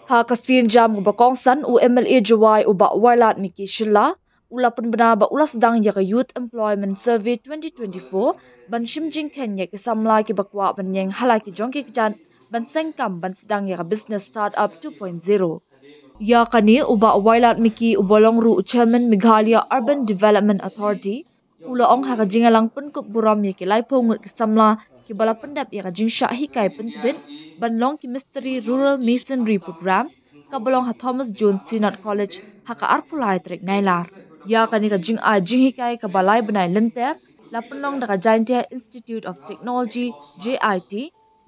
Ha kasin jam bakong san UMLA Jawai uba warlat Miki Shilla ula penbena ba ulas dang ya Youth Employment Survey 2024 ban shimjing Kenya ke samla ki bakwa ban yang halaki jongki jan ban sengkam ban sedang ya business startup 2.0 ya kani uba warlat Miki ubolong ru chairman Meghalaya Urban Development Authority ula ong ha jingalang penkup buram ya ki laipo ngut ke samla ki bala pendap ya jing syahi kai pentbin ban long ki mystery rural masonry program kabalong ha Thomas Jones Synod College ha ka arpulai trek nailar ya kani ka jing a jing hikai ka balai benai lenter la penong da ka Jaintia Institute of Technology JIT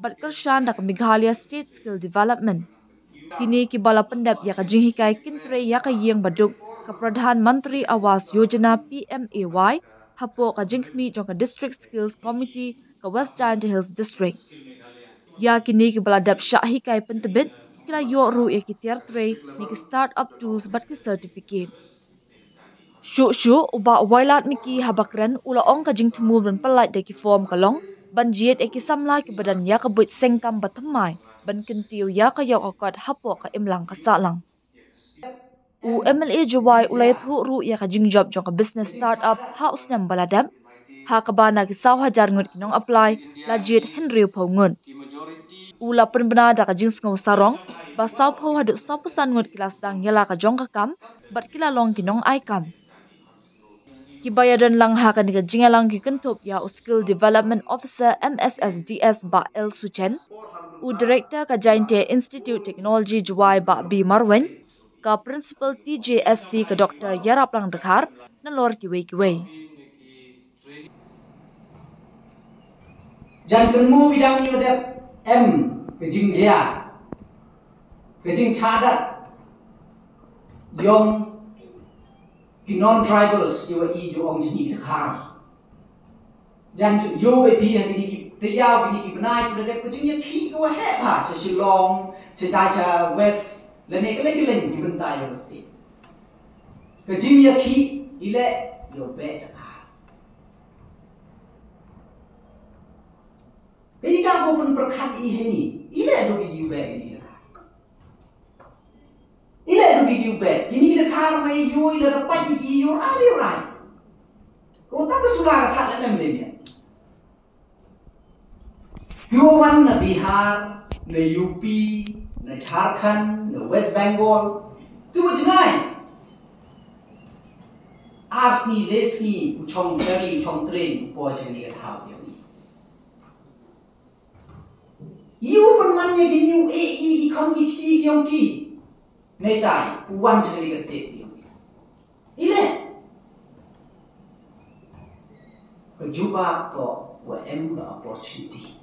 bat kershan da ka Meghalaya State Skill Development kini ki bala pendap ya ka jing hikai kintre ya ka yeng baduk ka Pradhan Mantri Awas Yojana PMAY hapo ka jingmi jong ka District Skills Committee ka West Giant Hills District ya kini ki bala dap syahi kai pentebit kila yo ru ya ki tiar tre ni ki startup tools bat ki certificate shu uba wailat miki habakran ula ong ka jing temu ban palai de ki form kalong ban jiet e ki samla ki badan ya ka buit sengkam batamai ban kentiu ya ka yaw akot hapo ka imlang ka salang UMLA Jawai ulai thu ru ya ka jing job jong ka business startup house nam baladam ha ka bana ki 1,000 ngut kinong apply la jiet Henry Pongun ula penbena da ka jing ngau sarong ba saw pho hadu 100% ngut kilas dang yala ka jong ka kam bat kila long kinong ai kam ki bayadan lang ha kan ka jingalang ki kentup ya skill development officer MSSDS ba El Suchen u director ka Jaintia Institute Technology Jawai ba B Marwen ka principal TJSC ka Dr. Yarap lang Dakhar na lor ki wei jan kenmu bidang ni ada M ke jing jia ke jing chada yong ki non tribals yo i yo ong jini khar jan yo be pi ha ni ki te yaw ni ki banai ku de ku jing ye ki ko he ha cha Shillong cha dai cha west le ne ke le ki ban yo state ke jing ye ki ile yo be khar Jadi kamu pun berkat ini, ini rugi juga ini. Ini rugi juga. Ini kita karena yo, ini dapat ini yo, ada orang. Kau tak bersuara tak ada membernya. Yo mana Bihar, na UP, na Jharkhand, na West Bengal, tu macam mana? Asni, lesni, ucong dari, ucong tren, boleh jadi tahu yo. You permannya gini UAE di kongi ti yongki netai uang jadi ke state yongki ile kejubah to WM opportunity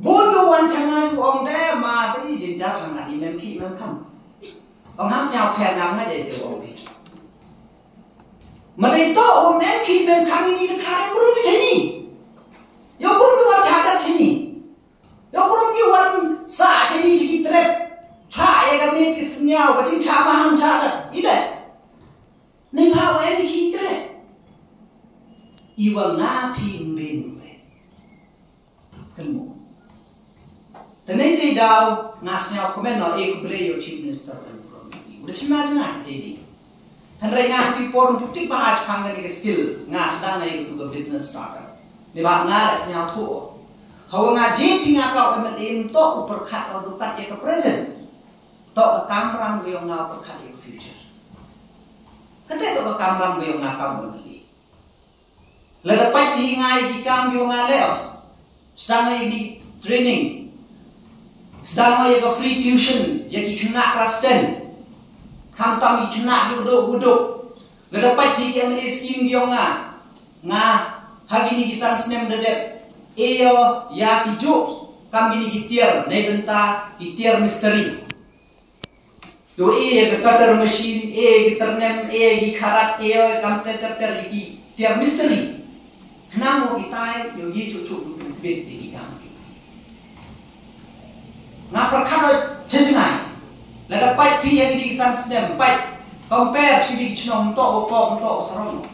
bondo wan changai tu ong deh ma tadi jenjang sangat di memki memkam ong ham siapa yang nama jadi tu ong mereka ong memki memkam ini dekat kurang macam ni yo kurang dua cadat sini yo kurang di wan sa sini sikit trep cha ya kami keseniau kacing cha maham cadat ile ni bawa ini kita iwang napi mbin kamu tenente daw nasnya komen no ek beliau chief minister udah cuma jangan ini henry ngapi por putih bahas panggal ke skill ngas dan naik itu business startup Lebak ngaras nyau tu, hawa ngaji pinga kau emetim to perkat kau dukat ya ke present, to ke kamrang gue ngau perkat ya ke future. Kata to ke kamrang gue ngau kau beli. Ledapat di ngai di kam gue ngau leo, sedang ngai di training, sedang ngai ke free tuition, ya ki kena kelas 10, kam tam ki kena duduk. Ledapat di kami skim gue ngau Hagi ni kisang senem dedep, iyo ya kijuk kami ni gitiar, naik benta gitiar misteri. Do ke cutter machine, gitar nem, gikarat, kam ter gitiar misteri. Kenapa kita yo ye cucuk bit di kami. Ngapa kado jenjang? Lada pai pi yang di kisang senem, pai compare sini kichnom to sarong.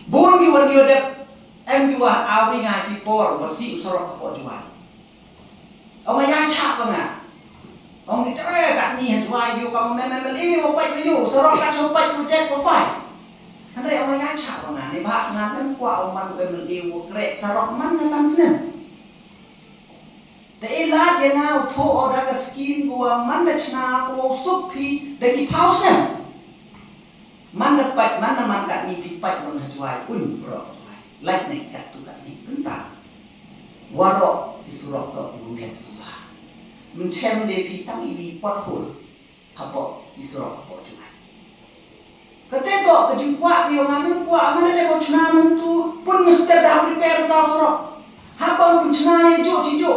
Bun ki wan yo dep em ki wa awri nga ki por wasi usorok ko juai Ông yang chap bang ông ni tera kat ni jual you kamu memang ini mau pai you serok kat sopai project mau pai. Henry ông yang chap bang ni bah ngan kuat ông man memang ini mau kerek serok man kesan senang. Tapi lah dia ngau tu orang ke skin gua man dah cina gua supi deki pausen. Man dapat mana man kat ni pipai pun jual pun berapa jual. Like ni kat tu kat ni bentar. Warok disuruh tu rumit. Mencem depi tang ini pothole apa disuruh apa juga. Ketika kejumpa dia ngamen kuat mana dia pun cina mentu pun mesti dah prepare tahu suruh. Apa pun cina ye jo cijo.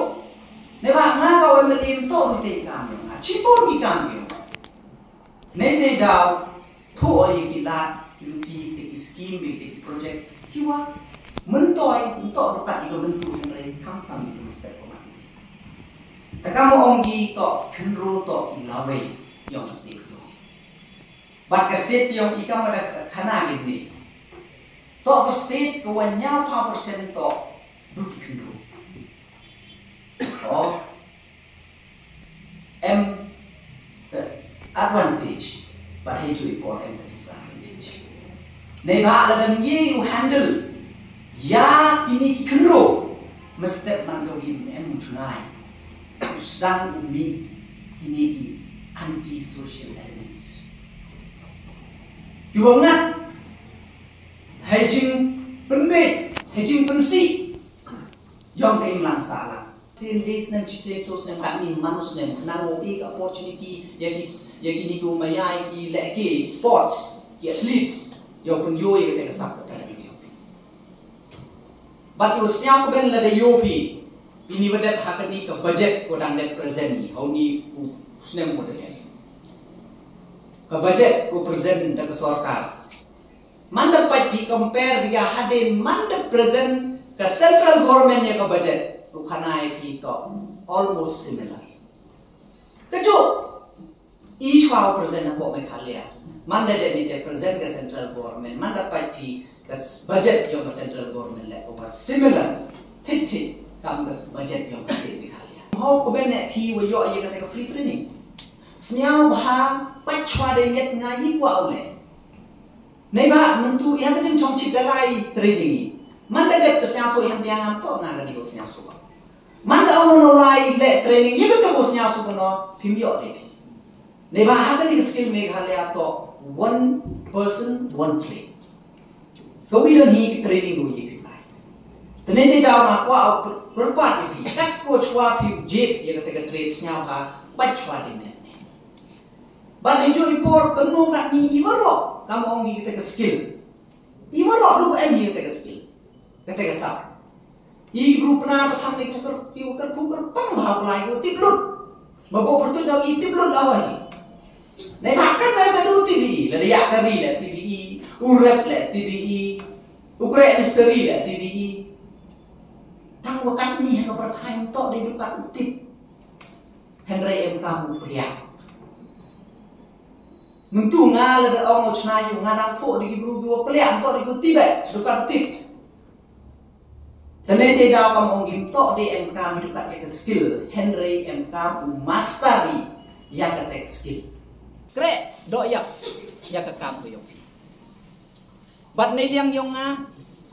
Nebak ngakau emelim tu mesti kami ngah cipur di kami. Nede dah tu aye kita yuti teki skim teki project kiwa mentoi untuk dekat itu bentuk yang rei kampang itu mesti kau. Tekamu onggi to kenro to ilawe yang mesti itu. Bat ke state yang ika mana kana gini. To ke state kau nyau 5% to duki kenro. Oh, advantage, but itu report disadvantage. Neba ladang ye you handle ya ini kenro mesti manggawin tunai. Sedang umi ini di anti-social elements. Juga ingat, hajing penbek, hajing pensi, yang keimanan salah. Sinlis dan cicik sosial kami manusia kenal mobil opportunity yang ini tu mayai ki leki sports, ki athletes, yang pun yo yang kita kesap kita lagi yopi. But yo siapa ben lada yopi. Ini berdek hak ni ke budget ko dang dek present ni, hau ni ku senang mo dek. Ke budget ko present dak sarkar. Mandap pai pi compare dia hade mandap present ke central government ya ke budget, ku khanai pi to almost similar. Kejo each wow present apa mai khalia. Mandap dek ni present ke central government, mandap pai pi ke budget yang ke central government le ko similar. Tik kamu ke budget yang mesti dikalian. Mau ke benek pi wayo aye kata ke free training. Senyau bah pacwa dengan ngaji gua oleh. Neba mentu yang kecil congcik dalai training ni. Mana dek tersenyau tu yang ngam tu ngaga di senyau suka. Mana orang nolai le training yang kata senyau suka no pimbio dek. Neba hakan ni skill Meghalaya tu one person one plate. Kau bilang ni training gua ye. Tenente daw na kwa perpat ni kat ko chwa pi jet ye kata trade senyau ha pachwa di net. Ban enjo ipor kenu kat ni iwaro kamu ongi kita ke skill. Iwaro lu em kita ke skill. Kata ke sap. I group na patham ni kuker pang bhau lai ko tiplut. Babo pertu daw i tiplut daw ai. Nai makan na madu TV la ya kari la TVI urep la TVI ukre misteri la TVI. Tang wakat ni yang bertahan tok di dukat utip. Henry M kamu pria. Nentu ngal ada orang cinayu ngarang tok di gibru dua pria tok di kutibe dukat utip. Tenete daw kamu ongim tok di M kamu dukat ke skill. Henry M kamu masteri yang ke skill. Kre dok ya ke kamu yo. Bat ni liang yong nga.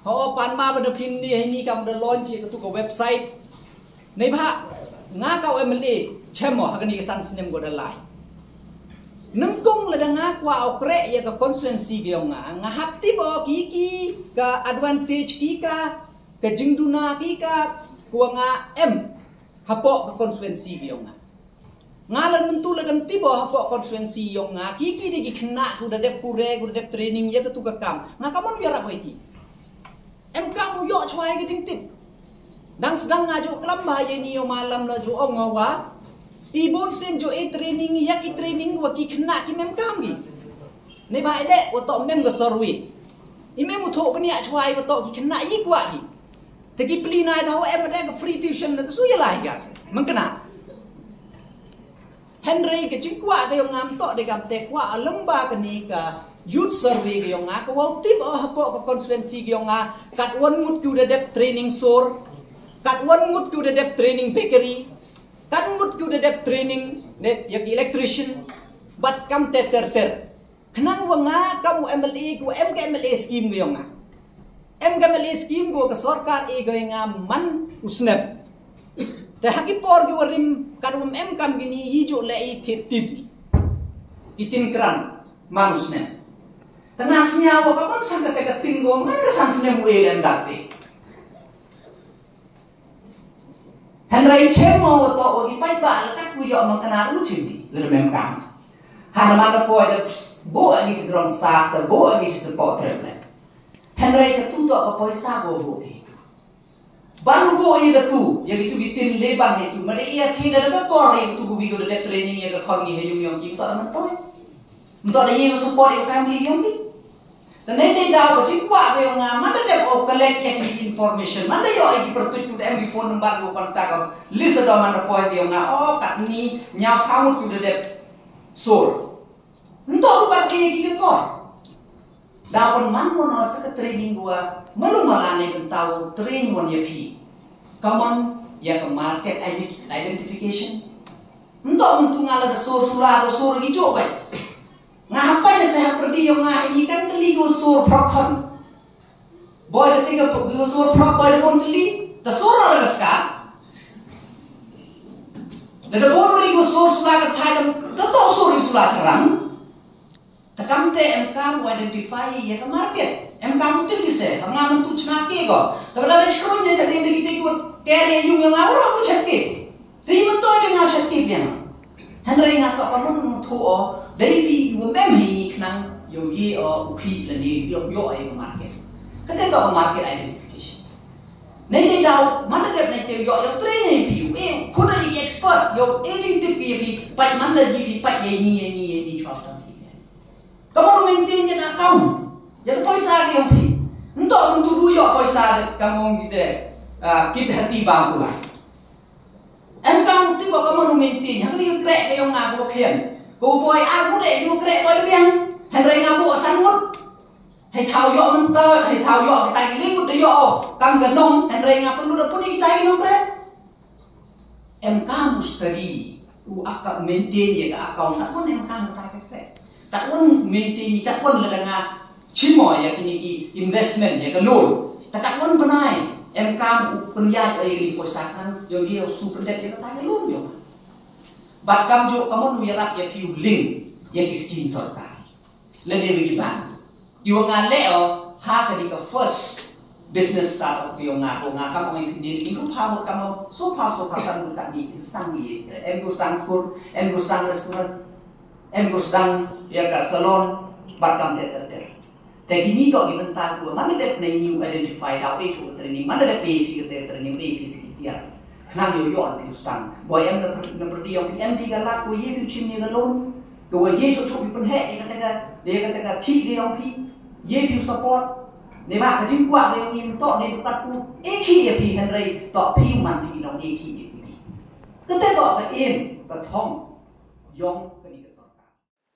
Oh, pan ma pada pin ni kamu dah launch ke tu ke website. Nei bah ngakau MLA chemo hagan ni kesan senyum go dalai. Nengkong ladang ngakwa okre ya ke konstituensi ge ngahap ti bo kiki ke advantage kika ke jingduna kika ku nga M hapok ke konstituensi ge ngalan mentu ladang ti bo hapok konstituensi yong kiki di kena ku dah dep pure ku dep training ya ke tu ke kam ngakamon biar apa iki. Kamu yok cuai ke jingtip. Dang sedang ngaju kelam bahaya ni yo malam la jo ngawa. Ibon sen jo training ya ki training wa ki kena ki mem kam gi. Ne ba ele wa to mem ga sorwi. I mem utho ke ni cuai wa to ki kena yi kwa gi. Tegi pli nai dah em ada ke free tuition la su ya lai ga. Mengkena. Henry ke jingkwa ke yo ngam to de gam te kwa lemba ke ni ka youth survey ke yonga ko wow tip hapo ko konstituensi ke yonga kat one mut ku dep training sor kat one mut ku dep training bakery kan mut ku de training net yak electrician bat kam ter kenang wanga kamu MLA ku MLA scheme go nga MLA scheme go ka sarkar e go nga man usnep te haki por gi warim kan kam gini yijo le i tip itin kran man usnep tanasnya wa kapan sang ka tinggo man ka sang sne mu e dan dakte Henry Chemo to o gi pai ba la ku yo man kana u chimi le mem kam hana man po da bo agi sidron sa ta bo agi sid po treble Henry ka tu to ka poisa go bo bi baru bo i da tu ya gitu bitin leban itu mane ia thina da ko re tu bi go da training ya ka khon gi he yum yum to man toy mto da yi support your family yum bi Tenete daw ko cikwa be nga mana de o collect information mana yo iki pertuju de MB phone number ko kontak ko list do mana po di nga o kat ni nya phamut ku de sol ndo ko ki ko dapon man mo no sa training gua malumalane kan taw training on ya pi kaman ya ke market identification ndo untung ala da sol sula do sol gi jo bai ngapain saya pergi yang ini kan teligo sur prokon boy ketika pergi sur prok boy pun teli tasur ada sekat dan pun teligo sur sudah ketai tetap sur sudah serang tekam te MK identify ya ke market MK itu bisa karena mentu cenaki kok tapi ada sekarang jadi yang kita ikut carry yung yang awal aku cekik tapi betul dia nggak cekik dia Henry ngato kamu mentu oh Baby, you remember he can yo ye or uki la ni yo market. Kata to market identification. Nei daw mana de nei yo training pi e kuna i expert yo aging tip pi pai mana ji pai ye ni trust pi. Kamu maintain yang account. Yang poisa ge pi. Ento tentu du yo poisa kamu gitu. Kita hati bang pula. Kamu tu kamu maintain yang ni krek yo ngaku khian. Cô boy ăn cũng để vô kệ coi biên thành rồi ngao bộ sang mút thầy thao dọ mình tơ thầy thao dọ cái tay lính một đứa dọ cam gần nông thành rồi ngao perlu dapat ni kita ini kre MK mustari u akak maintain ya account tak pun MK mustari kre tak pun maintain tak pun la dengan cimo ya kini investment ya ke loan tak pun benai MK penjat ai posakan yo dia super debt ya kata loan yo Bakam jo kamu nuyarak ya piu link ya kiskin sarkar. Lede bagi ban. Yo ngale o ha kadi ka first business start ko yo ngako ngaka mo ngin ingku phamut kamu so pasan ka di stang ye. Em go stang school, em go stang restaurant, em go stang ya ka salon bakam ter. Te gini to ibenta ko mana de new identify daw e so training mana de pe training pe sikitiar. Nang yo an stang boy em na perdi yang MD galak ko ye chim ni galon ko ye so so pen he dia kata ki dia yang pi ye pi support ne ba ka jing kwa be ngin to ne bukat ku e ki ye pi Henry to pi man pi dong e ki ye pi kata to ka im ka thong yong ka ni ka sarkar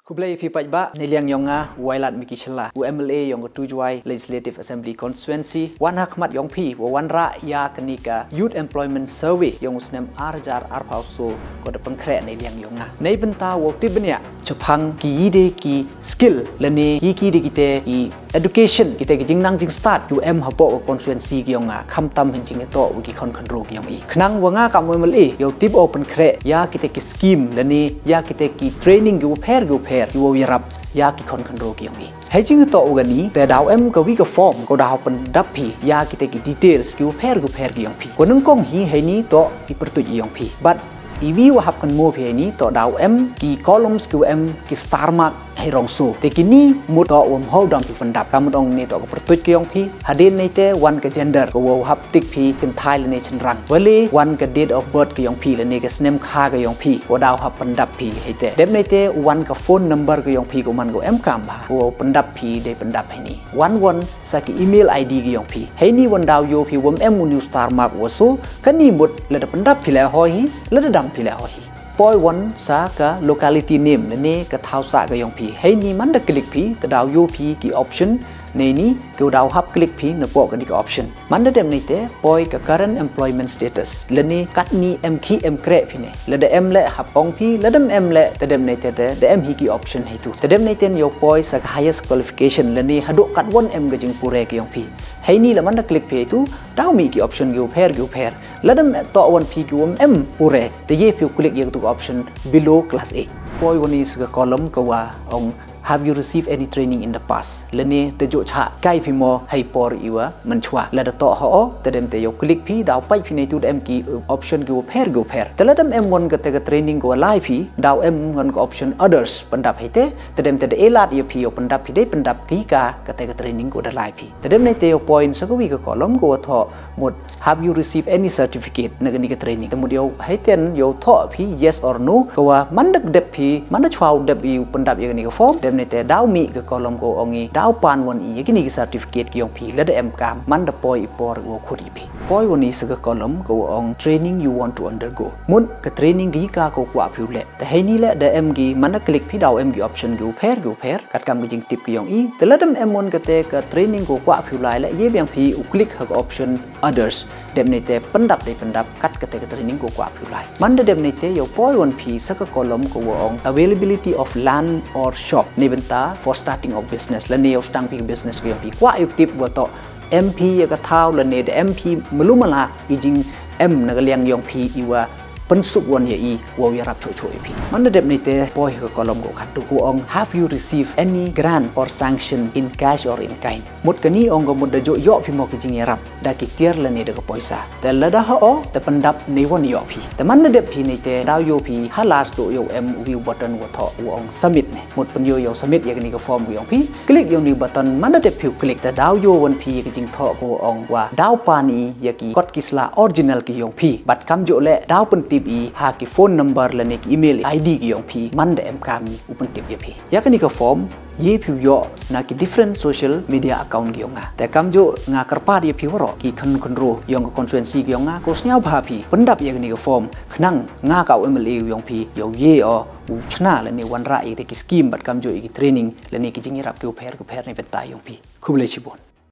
Kublai pi pajba niliang yonga wailat miki shela UMLA yong tujuai Legislative Assembly Constituency wan hakmat yong pi wan ra ya kenika Youth Employment Survey yong usnem arjar arpauso ko de pengkre niliang yonga nei benta wo tibnya chapang ki yide ki skill lene ki de kite i education kita ki jingnang jing start UM hapo constituency ki yonga khamtam hinjing to ki kon control ki yong i khnang wanga ka UMLA yo tip open kre ya kita ki scheme lene ya kita ki training gu pair you wirap ya ki kon control ki yongi hai jing to ugani te daw em ka wi ka form ko daw pen dap pi ya ki te ki details ki pair ki yong pi ko nung kong hi hai ni to ki pertu yong pi but iwi wa hap kan mo pi ni to daw em ki columns ki em ki star mark hai rong su te ki ni mu to ho dam pi pendap kam dong ni to ko pertu ki yong pi hadin nei te one ka gender ko wo hap tik pi kan thai le ne chen rang wale one ka date of birth ki yong pi le ne ka snem kha ka yong pi ko daw hap pendap pi hai te dem nei te one ka phone number ki yong pi ko man ko em kam ba ko pendap pi de pendap hai ni one sa ki email id ki yong pi hai ni wan daw yo pi wom em mu new star mark wo so kan ni mut le da pendap pi le hoi le da dam pi le hoi Poi one sa ka locality name ne ka thau sa ka yong pi hai ni man da click pi ta daw yo pi ki option Ini kau dah hap klik pi nepok kan di option. Mana dem ni te poi ke current employment status. Leni kat ni ki kre pi ne. Lada le hap ong pi ladam le tedem ni te de hiki option itu. Tedem ni ten yo poi sa highest qualification leni haduk kat won gajing pure ke yong pi. Hai ni la mana klik pi itu dah mi ki option go pair. Ladam to one pi ki pure. Te ye pi klik ye tu option below class A. Poi woni sa kolom kawa ong have you received any training in the past? Leni tejo cha kai pi mo hai por iwa menchua la da to ho tedem te yo klik pi daw pai pi nei tu dem ki option go pair teladam m1 ke te training go live pi daw m1 ko option others pendap hai te tedem te elat yo pi yo pendap pi dei pendap ki ka ke te training go da live pi tedem nei te yo point sa ko wi ko kolom go tho mod have you received any certificate na ni ke training temud yo hai ten yo tho pi yes or no ko wa mandak dep pi mana chwau dep yu pendap ye ni ko form ni te daw mi ke kolom ko ongi daw pan won i kini certificate ki yong pi la de em kam man da poi por go khuri pi poi woni se ke kolom ko ong training you want to undergo mun ke training gi ka ko kwa phu le te he ni le de em gi man klik pi daw em gi option go pair kat kam gi jing tip ki yong i te la dem em mon ke te ke training ko kwa phu lai le ye byang pi u klik ha option others dem ni te pendap kat ke te training ko kwa phu lai man de dem ni te yo poi won pi se ke kolom ko ong availability of land or shop ni benta for starting of business la ne stang pi business ko pi kwa yuk tip bo to mp ya ka thau la ne de mp melumala ijing m na liang yong pi iwa pensuk won ye i wo ya rap cho pi man de ni te poi ko kolom ko khat ku ong have you received any grant or sanction in cash or in kind mut kani ong go mut de jo yo pi mo ki jing ya rap da ki tier la ne de ko poisa te la da ho te pendap ni won yo pi te man de pi ni te daw yo pi halas to yo m view button wo tho wo ong submit ne mut pen yo submit ye ni ko form ko yong pi klik yo ni button man de pi klik te daw yo won pi ki jing tho ko ong wa daw pa ni ye ki kot kisla original ki yong pi bat kam jo le daw pen tip i ha ki phone number la ne ki email id ki yong pi man de em kami upen tip ye pi ya kani ko form ye pi yo na ki different social media account ki yong te kam jo nga karpa ye pi woro ki khon ro yong ko constituency ki yong nga ko snyau bha pi pendap ye kani ko form khnang nga ka mla yong pi yo ye o u chna la ne wan ra ye te ki scheme bat kam jo ki training la ne ki jing rap ki pher ni peta yong pi khub le chibon